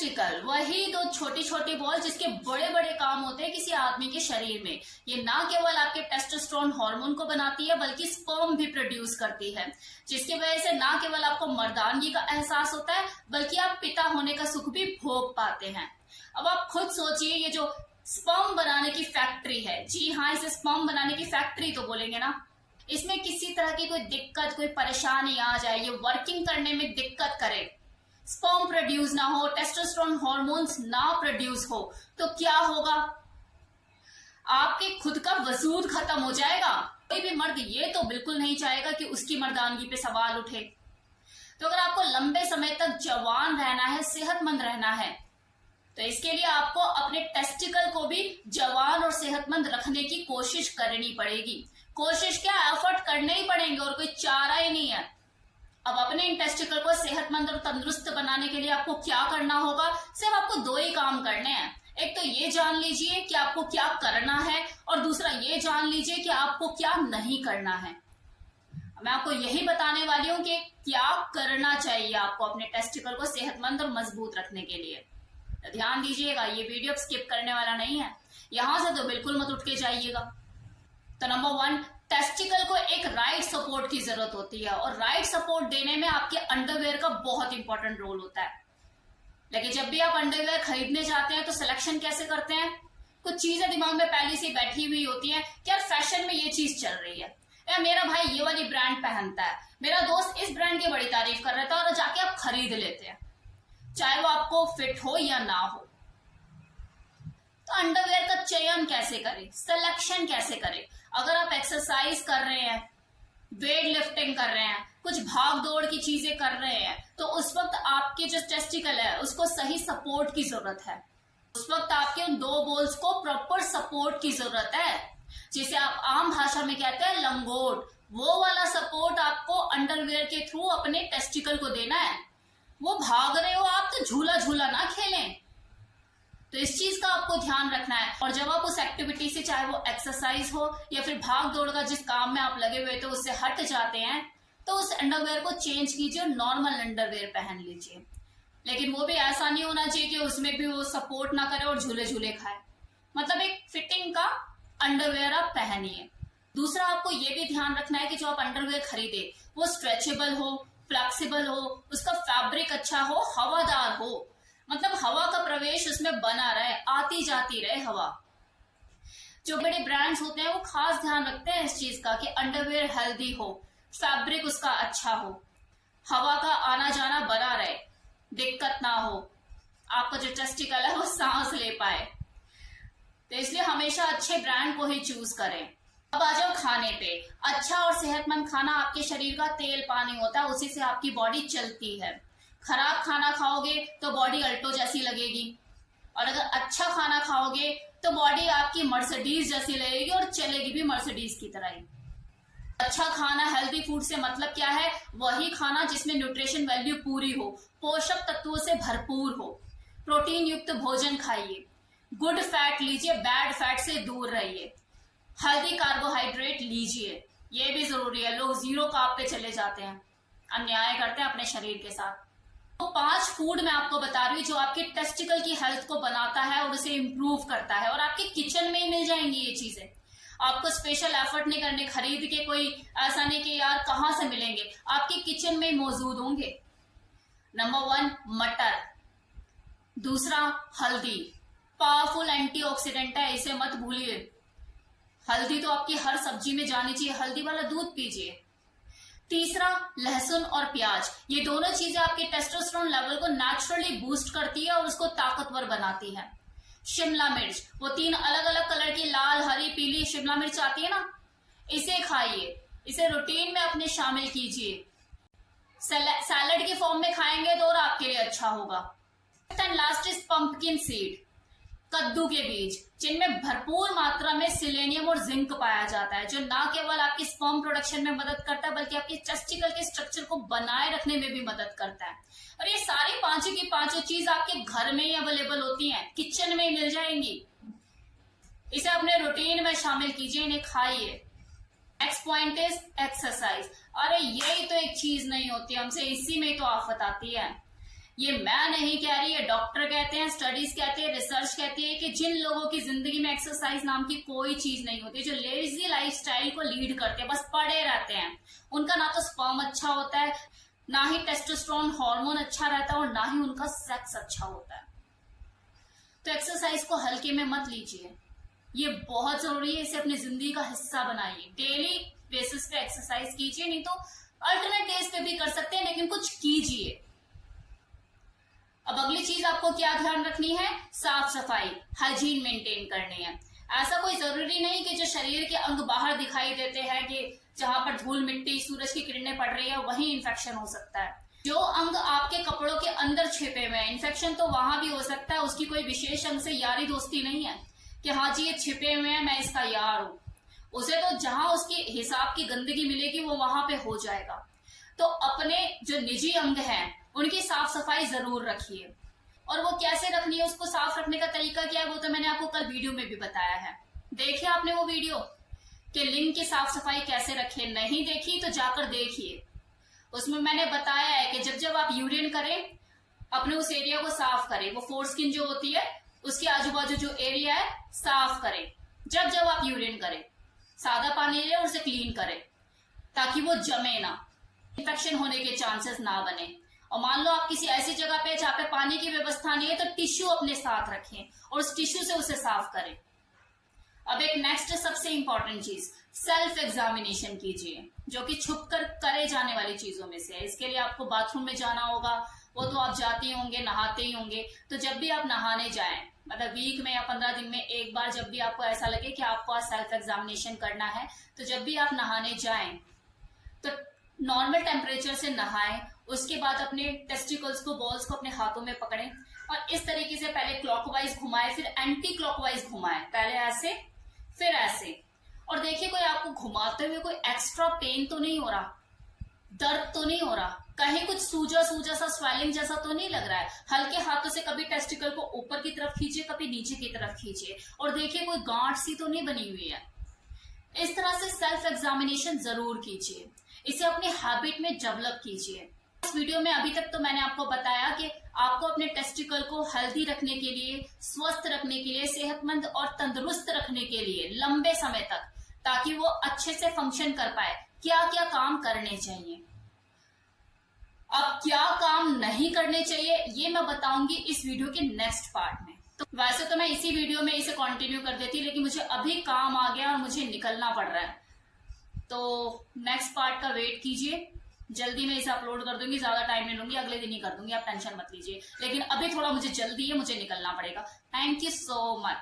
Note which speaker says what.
Speaker 1: Testicle, वही दो छोटी छोटी बॉल जिसके बड़े बड़े काम होते हैं किसी आदमी के शरीर में। ये ना केवल आपके टेस्टोस्टेरोन हार्मोन को बनाती है बल्कि स्पर्म भी प्रोड्यूस करती है, जिसकी वजह से ना केवल आपको मर्दानगी का एहसास होता है बल्कि आप पिता होने का सुख भी भोग पाते हैं। अब आप खुद सोचिए, ये जो स्पर्म बनाने की फैक्ट्री है, जी हाँ इसे स्पर्म बनाने की फैक्ट्री तो बोलेंगे ना, इसमें किसी तरह की कोई दिक्कत कोई परेशानी आ जाए, ये वर्किंग करने में दिक्कत करे, स्पर्म प्रोड्यूस ना हो, टेस्टोस्टेरोन हार्मोन्स ना प्रोड्यूस हो, तो क्या होगा? आपके खुद का वजूद खत्म हो जाएगा। कोई भी मर्द ये तो बिल्कुल नहीं चाहेगा कि उसकी मर्दानगी पे सवाल उठे। तो अगर आपको लंबे समय तक जवान रहना है, सेहतमंद रहना है, तो इसके लिए आपको अपने टेस्टिकल को भी जवान और सेहतमंद रखने की कोशिश करनी पड़ेगी। कोशिश क्या, एफर्ट करने ही पड़ेंगे और कोई चारा ही नहीं है। अब अपने इन टेस्टिकल को सेहतमंद और तंदुरुस्त बनाने के लिए आपको क्या करना होगा? सिर्फ आपको दो ही काम करने हैं। एक तो ये जान लीजिए कि आपको क्या करना है और दूसरा ये जान लीजिए कि आपको क्या नहीं करना है। मैं आपको यही बताने वाली हूँ कि क्या करना चाहिए आपको अपने टेस्टिकल को सेहतमंद और मजबूत रखने के लिए। तो ध्यान दीजिएगा, ये वीडियो स्किप करने वाला नहीं है, यहां से तो बिल्कुल मत उठ के जाइएगा। तो नंबर 1, टेस्टिकल को एक राइट सपोर्ट की जरूरत होती है और राइट सपोर्ट देने में आपके अंडरवेयर का बहुत इंपॉर्टेंट रोल होता है। लेकिन जब भी आप अंडरवेयर खरीदने जाते हैं तो सिलेक्शन कैसे करते हैं? कुछ चीजें दिमाग में पहले से बैठी हुई होती हैं कि यार फैशन में ये चीज चल रही है, या मेरा भाई ये वाली ब्रांड पहनता है, मेरा दोस्त इस ब्रांड की बड़ी तारीफ कर रहा था, और जाके आप खरीद लेते हैं, चाहे वो आपको फिट हो या ना हो। तो अंडरवेयर का चयन कैसे करें, सिलेक्शन कैसे करें? अगर आप एक्सरसाइज कर रहे हैं, वेट लिफ्टिंग कर रहे हैं, कुछ भाग दौड़ की चीजें कर रहे हैं, तो उस वक्त आपके जो टेस्टिकल है उसको सही सपोर्ट की जरूरत है। उस वक्त आपके उन दो बोल्स को प्रॉपर सपोर्ट की जरूरत है, जिसे आप आम भाषा में कहते हैं लंगोट। वो वाला सपोर्ट आपको अंडरवेयर के थ्रू अपने टेस्टिकल को देना है। वो भाग रहे हो आप तो झूला झूला ना खेलें। तो इस चीज का आपको ध्यान रखना है। और जब आप उस एक्टिविटी से, चाहे वो एक्सरसाइज हो या फिर भाग दौड़ का जिस काम में आप लगे हुए तो उससे हट जाते हैं, तो उस अंडरवेयर को चेंज कीजिए और नॉर्मल अंडरवेयर पहन लीजिए। लेकिन वो भी ऐसा नहीं होना चाहिए कि उसमें भी वो सपोर्ट ना करे और झूले झूले खाए। मतलब एक फिटिंग का अंडरवेयर आप पहनिए। दूसरा, आपको ये भी ध्यान रखना है कि जो आप अंडरवेयर खरीदे वो स्ट्रेचेबल हो, फ्लेक्सिबल हो, उसका फैब्रिक अच्छा हो, हवादार हो, मतलब हवा का प्रवेश उसमें बना रहे, आती जाती रहे हवा। जो बड़े ब्रांड्स होते हैं वो खास ध्यान रखते हैं इस चीज का कि अंडरवेयर हेल्दी हो, फैब्रिक उसका अच्छा हो, हवा का आना जाना बना रहे, दिक्कत ना हो, आपका जो टेस्टिकल है वो सांस ले पाए। तो इसलिए हमेशा अच्छे ब्रांड को ही चूज करें। अब आ जाओ खाने पे। अच्छा और सेहतमंद खाना आपके शरीर का तेल पानी होता है, उसी से आपकी बॉडी चलती है। खराब खाना खाओगे तो बॉडी अल्टो जैसी लगेगी, और अगर अच्छा खाना खाओगे तो बॉडी आपकी मर्सिडीज जैसी लगेगी और चलेगी भी मर्सिडीज की तरह ही। अच्छा खाना, हेल्दी फूड से मतलब क्या है? वही खाना जिसमें न्यूट्रिशन वैल्यू पूरी हो, पोषक तत्वों से भरपूर हो। प्रोटीन युक्त भोजन खाइए, गुड फैट लीजिए, बैड फैट से दूर रहिए, हेल्दी कार्बोहाइड्रेट लीजिए, ये भी जरूरी है। लोग जीरो कार्ब पे चले जाते हैं, अन्याय करते हैं अपने शरीर के साथ। तो 5 फूड मैं आपको बता रही हूँ जो आपके टेस्टिकल की हेल्थ को बनाता है और उसे इम्प्रूव करता है, और आपके किचन में ही मिल जाएंगी ये चीजें। आपको स्पेशल एफर्ट नहीं करने, खरीद के कोई ऐसा नहीं कि यार कहाँ से मिलेंगे, आपके किचन में मौजूद होंगे। नंबर 1 मटर, दूसरा हल्दी, पावरफुल एंटीऑक्सीडेंट है, इसे मत भूलिए। हल्दी तो आपकी हर सब्जी में जानी चाहिए, हल्दी वाला दूध पीजिए। तीसरा लहसुन और प्याज, ये दोनों चीजें आपके टेस्टोस्टेरोन लेवल को नेचुरली बूस्ट करती है और उसको ताकतवर बनाती है। शिमला मिर्च, वो 3 अलग अलग कलर की लाल, हरी, पीली शिमला मिर्च आती है ना, इसे खाइए, इसे रूटीन में अपने शामिल कीजिए। सैलेड की फॉर्म में खाएंगे तो और आपके लिए अच्छा होगा। And last is pumpkin seed, कद्दू के बीज, जिनमें भरपूर मात्रा में सिलेनियम और जिंक पाया जाता है, जो ना केवल आपकी स्पर्म प्रोडक्शन में मदद करता है बल्कि आपके टेस्टिकल के स्ट्रक्चर को बनाए रखने में भी मदद करता है। और ये सारी पांचों की पांचों चीज आपके घर में ही अवेलेबल होती हैं, किचन में मिल जाएंगी। इसे अपने रूटीन में शामिल कीजिए, इन्हें खाइए। Next point is exercise. अरे यही तो एक चीज नहीं होती हमसे, इसी में तो आफत आती है। ये मैं नहीं कह रही, ये डॉक्टर कहते हैं, स्टडीज कहते हैं, रिसर्च कहती है कि जिन लोगों की जिंदगी में एक्सरसाइज नाम की कोई चीज नहीं होती, जो लेजी लाइफस्टाइल को लीड करते हैं, बस पड़े रहते हैं, उनका ना तो स्पर्म अच्छा होता है, ना ही टेस्टोस्टेरोन हार्मोन अच्छा रहता है, और ना ही उनका सेक्स अच्छा होता है। तो एक्सरसाइज को हल्के में मत लीजिए, ये बहुत जरूरी है। इसे अपनी जिंदगी का हिस्सा बनाइए, डेली बेसिस पे एक्सरसाइज कीजिए, नहीं तो अल्टरनेट डेज पे भी कर सकते हैं, लेकिन कुछ कीजिए। अब अगली चीज आपको क्या ध्यान रखनी है, साफ सफाई, हाइजीन मेंटेन करनी है। ऐसा कोई जरूरी नहीं कि जो शरीर के अंग बाहर दिखाई देते हैं, कि जहां पर धूल मिट्टी सूरज की किरणें पड़ रही है वहीं इन्फेक्शन हो सकता है। जो अंग आपके कपड़ों के अंदर छिपे हुए हैं, इन्फेक्शन तो वहां भी हो सकता है, उसकी कोई विशेष अंग से यारी दोस्ती नहीं है कि हाँ जी ये छिपे हुए हैं मैं इसका यार हूं। उसे तो जहां उसकी हिसाब की गंदगी मिलेगी वो वहां पे हो जाएगा। तो अपने जो निजी अंग हैं उनकी साफ सफाई जरूर रखिए, और वो कैसे रखनी है, उसको साफ रखने का तरीका क्या है, वो तो मैंने आपको कल वीडियो में भी बताया है। देखिए आपने वो वीडियो कि लिंग की साफ सफाई कैसे रखें, नहीं देखी तो जाकर देखिए। उसमें मैंने बताया है कि जब जब आप यूरिन करें अपने उस एरिया को साफ करें, वो फोर स्किन जो होती है उसके आजू बाजू जो एरिया है साफ करें। जब जब आप यूरिन करें सादा पानी लें और उसे क्लीन करें, ताकि वो जमे ना, इन्फेक्शन होने के चांसेस ना बने। और मान लो आप किसी ऐसी जगह पे जहाँ पे पानी की व्यवस्था नहीं है, तो टिश्यू अपने साथ रखें और उस टिश्यू से उसे साफ करें। अब एक नेक्स्ट सबसे इंपॉर्टेंट चीज, सेल्फ एग्जामिनेशन कीजिए, जो कि छुप कर करे जाने वाली चीजों में से है। इसके लिए आपको बाथरूम में जाना होगा, वो तो आप जाते ही होंगे, नहाते ही होंगे। तो जब भी आप नहाने जाएं, मतलब वीक में या 15 दिन में एक बार, जब भी आपको ऐसा लगे कि आपको आज सेल्फ एग्जामिनेशन करना है, तो जब भी आप नहाने जाएं तो नॉर्मल टेम्परेचर से नहाएं। उसके बाद अपने टेस्टिकल्स को, बॉल्स को अपने हाथों में पकड़ें और इस तरीके से पहले क्लॉकवाइज घुमाएं, फिर एंटी क्लॉकवाइज घुमाएं, पहले ऐसे फिर ऐसे। और देखिए कोई आपको घुमाते हुए कोई एक्स्ट्रा पेन तो नहीं हो रहा, दर्द तो नहीं हो रहा, कहीं कुछ सूजा सूजा सा स्वेलिंग जैसा तो नहीं लग रहा है। हल्के हाथों से कभी टेस्टिकल को ऊपर की तरफ खींचिए, कभी नीचे की तरफ खींचिए, और देखिए कोई गांठ सी तो नहीं बनी हुई है। इस तरह से सेल्फ एग्जामिनेशन जरूर कीजिए, इसे अपनी हैबिट में डेवलप कीजिए। इस वीडियो में अभी तक तो मैंने आपको बताया कि आपको अपने टेस्टिकल को हेल्दी रखने के लिए, स्वस्थ रखने के लिए, सेहतमंद और तंदुरुस्त रखने के लिए लंबे समय तक, ताकि वो अच्छे से फंक्शन कर पाए, क्या क्या काम करने चाहिए। अब क्या काम नहीं करने चाहिए ये मैं बताऊंगी इस वीडियो के नेक्स्ट पार्ट में। तो वैसे तो मैं इसी वीडियो में इसे कंटिन्यू कर देती, लेकिन मुझे अभी काम आ गया और मुझे निकलना पड़ रहा है, तो नेक्स्ट पार्ट का वेट कीजिए। जल्दी मैं इसे अपलोड कर दूंगी, ज्यादा टाइम नहीं लूंगी, अगले दिन ही कर दूंगी, आप टेंशन मत लीजिए। लेकिन अभी थोड़ा मुझे जल्दी है, मुझे निकलना पड़ेगा। Thank you so much.